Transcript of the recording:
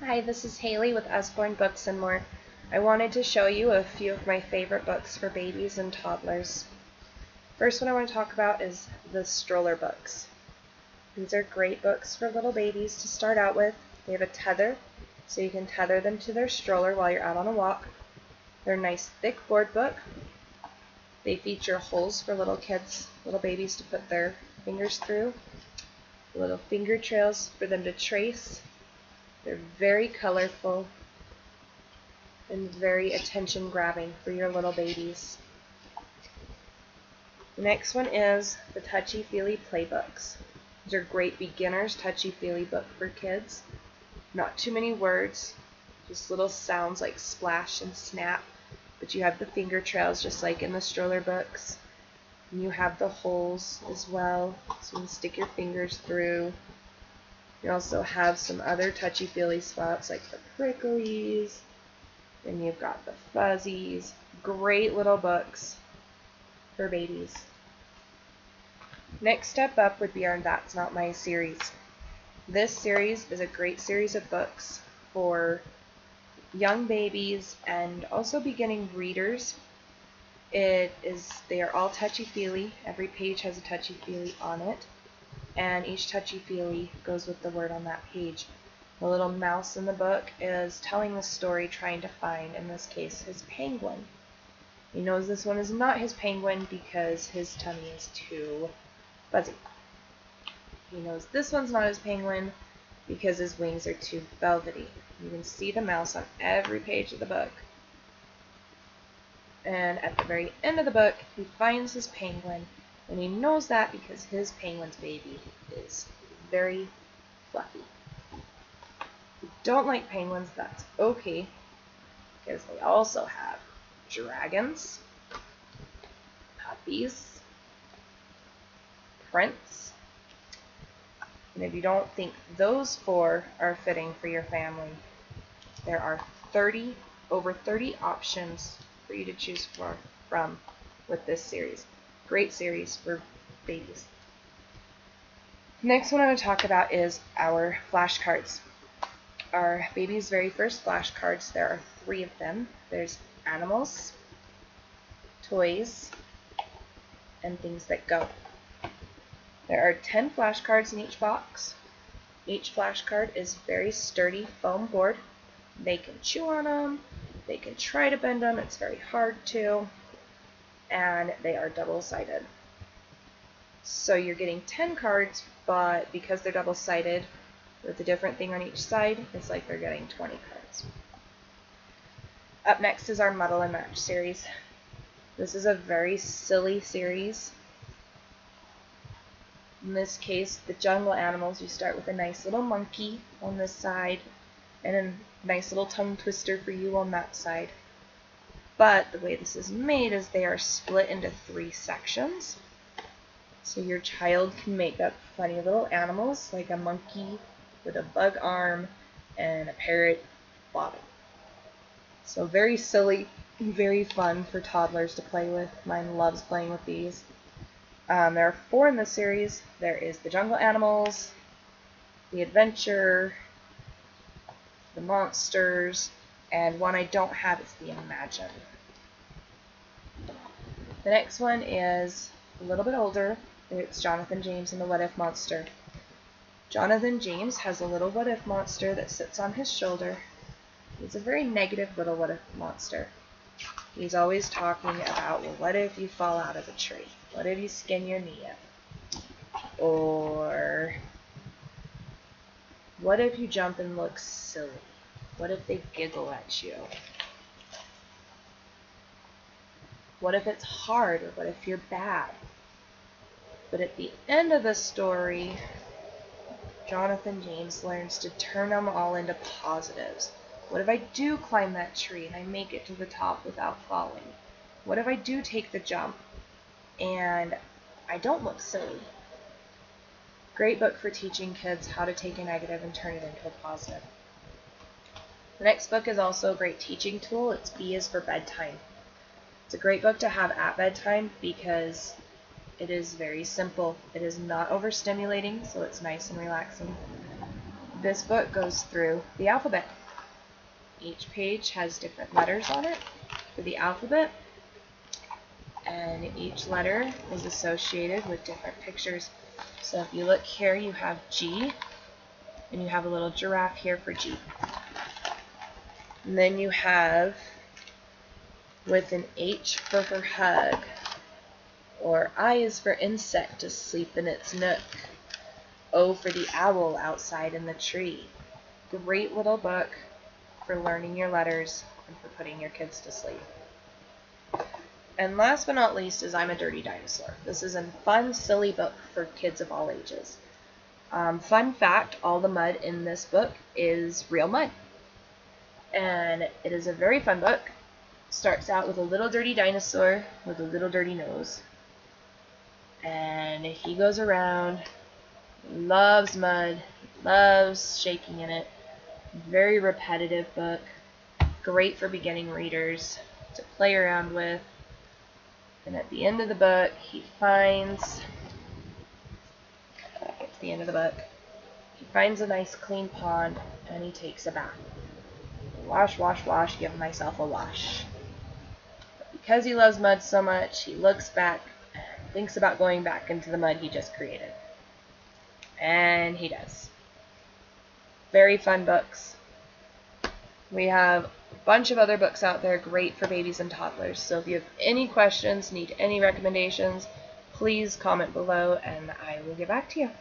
Hi, this is Haley with Usborne Books and More. I wanted to show you a few of my favorite books for babies and toddlers. First one I want to talk about is the stroller books. These are great books for little babies to start out with. They have a tether, so you can tether them to their stroller while you're out on a walk. They're a nice thick board book. They feature holes for little kids, little babies to put their fingers through, little finger trails for them to trace. They're very colorful and very attention-grabbing for your little babies. The next one is the Touchy-Feely Playbooks. These are great beginners touchy-feely book for kids. Not too many words, just little sounds like splash and snap, but you have the finger trails just like in the stroller books. And you have the holes as well, so you can stick your fingers through. You also have some other touchy-feely spots like the pricklies, and you've got the fuzzies. Great little books for babies. Next step up would be our That's Not My series. This series is a great series of books for young babies and also beginning readers. They are all touchy-feely. Every page has a touchy-feely on it, and each touchy-feely goes with the word on that page. The little mouse in the book is telling the story, trying to find, in this case, his penguin. He knows this one is not his penguin because his tummy is too fuzzy. He knows this one's not his penguin because his wings are too velvety. You can see the mouse on every page of the book. And at the very end of the book, he finds his penguin, and he knows that because his penguin's baby is very fluffy. If you don't like penguins, that's okay, because they also have dragons, puppies, prince, and if you don't think those four are fitting for your family, there are over 30 options for you to choose from with this series. Great series for babies. Next one I want to talk about is our flashcards. Our baby's very first flashcards, there are 3 of them. There's animals, toys, and things that go. There are 10 flashcards in each box. Each flashcard is very sturdy foam board. They can chew on them, they can try to bend them, it's very hard to, and they are double-sided. So you're getting 10 cards, but because they're double-sided with a different thing on each side, it's like they're getting 20 cards. Up next is our Muddle and Match series. This is a very silly series. In this case, the jungle animals, you start with a nice little monkey on this side and a nice little tongue twister for you on that side. But the way this is made is they are split into 3 sections. So your child can make up funny little animals like a monkey with a bug arm and a parrot bottom. So very silly, very fun for toddlers to play with. Mine loves playing with these. There are 4 in this series. There is the jungle animals, the adventure, the monsters, and one I don't have is the Imagine. The next one is a little bit older. It's Jonathan James and the What If Monster. Jonathan James has a little what if monster that sits on his shoulder. He's a very negative little what if monster. He's always talking about, well, what if you fall out of a tree? What if you skin your knee up? Or what if you jump and look silly? What if they giggle at you? What if it's hard? Or what if you're bad? But at the end of the story, Jonathan James learns to turn them all into positives. What if I do climb that tree and I make it to the top without falling? What if I do take the jump and I don't look silly? Great book for teaching kids how to take a negative and turn it into a positive. The next book is also a great teaching tool. It's B is for Bedtime. It's a great book to have at bedtime because it is very simple. It is not overstimulating, so it's nice and relaxing. This book goes through the alphabet. Each page has different letters on it for the alphabet, and each letter is associated with different pictures. So if you look here, you have G, and you have a little giraffe here for G. And then you have, with an H for her hug, or I is for insect asleep in its nook, O for the owl outside in the tree. Great little book for learning your letters and for putting your kids to sleep. And last but not least is I'm a Dirty Dinosaur. This is a fun, silly book for kids of all ages. Fun fact, all the mud in this book is real mud. And it is a very fun book. Starts out with a little dirty dinosaur with a little dirty nose. And he goes around, loves mud, loves shaking in it. Very repetitive book. Great for beginning readers to play around with. And at the end of the book, he finds, at the end of the book, he finds a nice clean pond and he takes a bath. Wash, wash, wash, give myself a wash. But because he loves mud so much, he looks back and thinks about going back into the mud he just created. And he does. Very fun books. We have a bunch of other books out there great for babies and toddlers. So if you have any questions, need any recommendations, please comment below and I will get back to you.